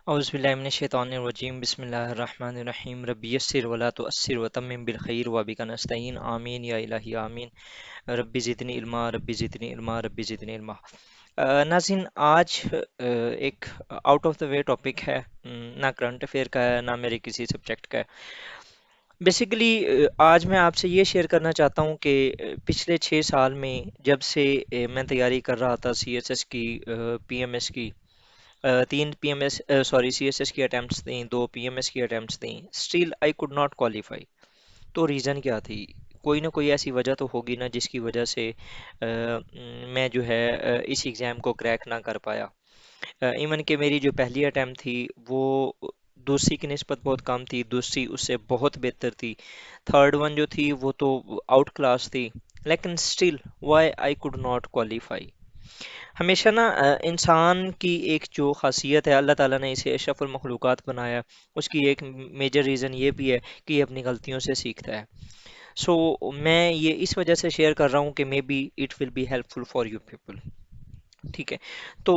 أعوذ بالله من الشيطان الرجيم بسم الله الرحمن الرحيم ربي يسر ولا تؤسر وتمم بالخير وبك نستعين آمين يا إلهي آمين ربی زدنی علما ربی زدنی علما ربی زدنی علما ناظرین آج ایک out of the way topic ہے، نہ کرنٹ افیئر کا ہے نہ میرے کسی سبجیکٹ کا ہے۔ بیسیکلی آج میں آپ سے یہ شیئر کرنا چاہتا ہوں کہ پچھلے 6 سال میں جب سے میں تیاری کر رہا تھا سی ایس ایس کی، پی ایم ایس کی، 3 P M S sorry C S S کی اٹیمپٹس دیں، 2 پی ایم ایس کی اٹیمپٹس دیں، still I could not qualify. تو ریزن کیا تھی؟ کوئی نہ کوئی ایسی وجہ تو ہوگی نا جس کی وجہ سے میں جو ہے اس ایگزام کو کریک نہ کر پایا۔ ایون کہ میری جو پہلی اٹیمپٹ تھی وہ دوسری کی نسبت بہت کم تھی، دوسری اس سے بہت بہتر تھی، تھرڈ ون جو تھی وہ تو آؤٹ کلاس تھی، لیکن still why I could not qualify. ہمیشہ نا انسان کی ایک جو خاصیت ہے، اللہ تعالیٰ نے اسے اشرف المخلوقات بنایا، اس کی ایک میجر ریزن یہ بھی ہے کہ یہ اپنی غلطیوں سے سیکھتا ہے۔ سو میں یہ اس وجہ سے شیئر کر رہا ہوں کہ maybe it will be helpful for you people, ٹھیک ہے؟ تو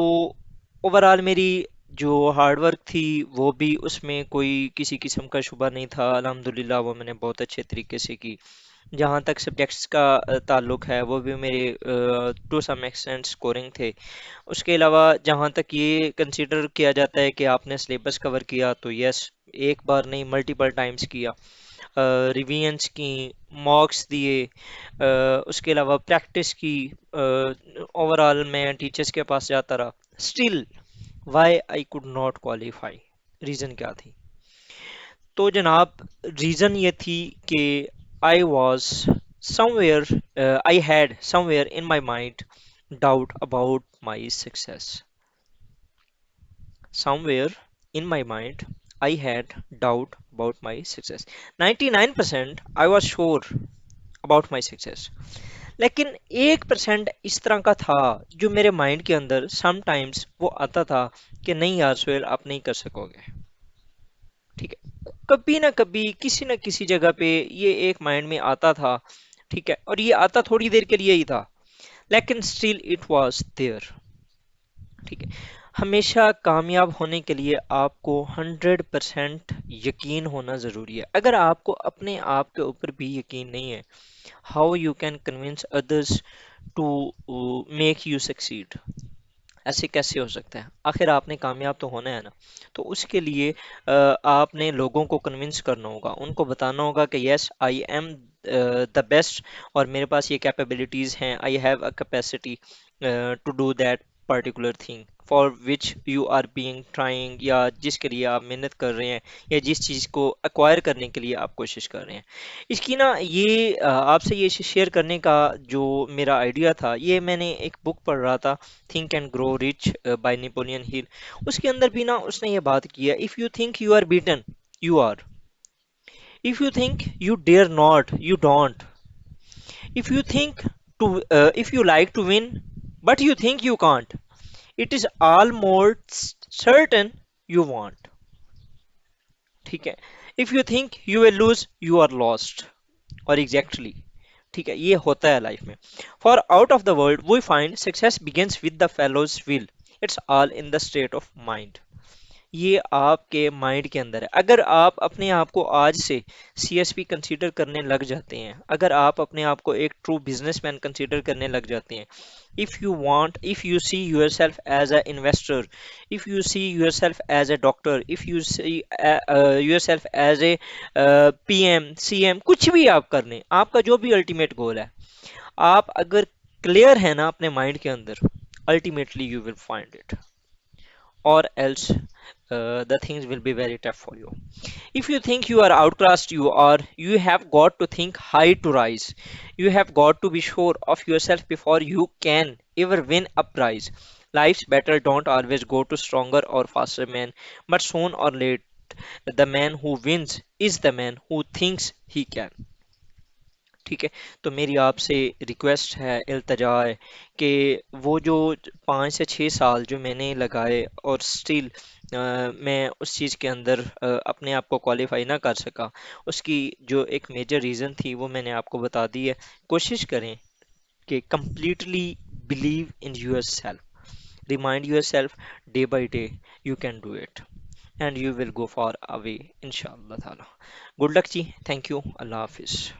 اوورآل میری جو ہارڈ ورک تھی وہ بھی اس میں کوئی کسی قسم کا شبہ نہیں تھا، الحمدللہ وہ میں نے بہت اچھے طریقے سے کی۔ جہاں تک سبجیکٹس کا تعلق ہے وہ بھی میرے ٹو سم ایکسٹینٹ اسکورنگ تھے۔ اس کے علاوہ جہاں تک یہ کنسیڈر کیا جاتا ہے کہ آپ نے سلیبس کور کیا تو یس، ایک بار نہیں ملٹیپل ٹائمز کیا، ریویژنس کی، مارکس دیے، اس کے علاوہ پریکٹس کی، اوورآل میں ٹیچرس کے پاس جاتا رہا، still why I could not qualify. Reason کیا تھی؟ تو جناب ریزن یہ تھی کہ I was somewhere I had somewhere in my mind doubt about my success. Somewhere in my mind, I had doubt about my success. 99% I was sure about my success. لیکن 1% اس طرح کا تھا جو میرے mind کے اندر some times وہ آتا تھا کہ نہیں یار سہیل آپ نہیں کر سکو گے، ٹھیک ہے؟ کبھی نہ کبھی کسی نہ کسی جگہ پہ یہ ایک مائنڈ میں آتا تھا، ٹھیک ہے؟ اور یہ آتا تھوڑی دیر کے لیے ہی تھا، لیکن اسٹل اٹ واز دیئر، ٹھیک ہے؟ ہمیشہ کامیاب ہونے کے لیے آپ کو 100% یقین ہونا ضروری ہے۔ اگر آپ کو اپنے آپ کے اوپر بھی یقین نہیں ہے، how you can convince others to make you succeed? ایسے کیسے ہو سکتا ہے؟ آخر آپ نے کامیاب تو ہونا ہے نا۔ تو اس کے لیے آپ نے لوگوں کو کنونس کرنا ہوگا، ان کو بتانا ہوگا کہ یس آئی ایم دا بیسٹ، اور میرے پاس یہ کیپیبلٹیز ہیں، I have a capacity to do that particular thing for which you are being trying, یا جس کے لیے آپ محنت کر رہے ہیں، یا جس چیز کو ایکوائر کرنے کے لیے آپ کوشش کر رہے ہیں۔ اس کی نا یہ آپ سے یہ شیئر کرنے کا جو میرا آئیڈیا تھا، یہ میں نے ایک بک پڑھ رہا تھا، think and grow rich by Napoleon Hill. اس کے اندر بھی نا اس نے یہ بات کی ہے، if you think you are beaten you are, if you think you dare not you don't, if you think to if you like to win but you think you can't, it is almost certain you won't, ٹھیک ہے؟ If you think you will lose you are lost, اور exactly ٹھیک ہے یہ ہوتا ہے life میں۔ For out of the world we find success begins with the fellows will, it's all in the state of mind. یہ آپ کے مائنڈ کے اندر ہے۔ اگر آپ اپنے آپ کو آج سے سی ایس پی کنسیڈر کرنے لگ جاتے ہیں، اگر آپ اپنے آپ کو ایک ٹرو بزنس مین کنسیڈر کرنے لگ جاتے ہیں، if you see yourself as an investor, if you see yourself as a doctor, if you see yourself as a P M C M, کچھ بھی آپ کر لیں، آپ کا جو بھی الٹیمیٹ گول ہے، آپ اگر کلیئر ہے نا اپنے مائنڈ کے اندر، ultimately you will find it، or else the things will be very tough for you. If you think you are outclassed, you have got to think high to rise. You have got to be sure of yourself before you can ever win a prize. Life's battle don't always go to stronger or faster men, but soon or late, the man who wins is the man who thinks he can. ٹھیک ہے؟ تو میری آپ سے request ہے، التجا ہے کہ وہ جو 5 سے 6 سال جو میں نے لگائے اور اسٹل میں اس چیز کے اندر اپنے آپ کو کوالیفائی نہ کر سکا، اس کی جو ایک میجر ریزن تھی وہ میں نے آپ کو بتا دی ہے۔ کوشش کریں کہ completely believe in your self, remind your self day by day you can do it, and you will go far away inshallah taala. Good luck ji. Thank you. Allah Hafiz.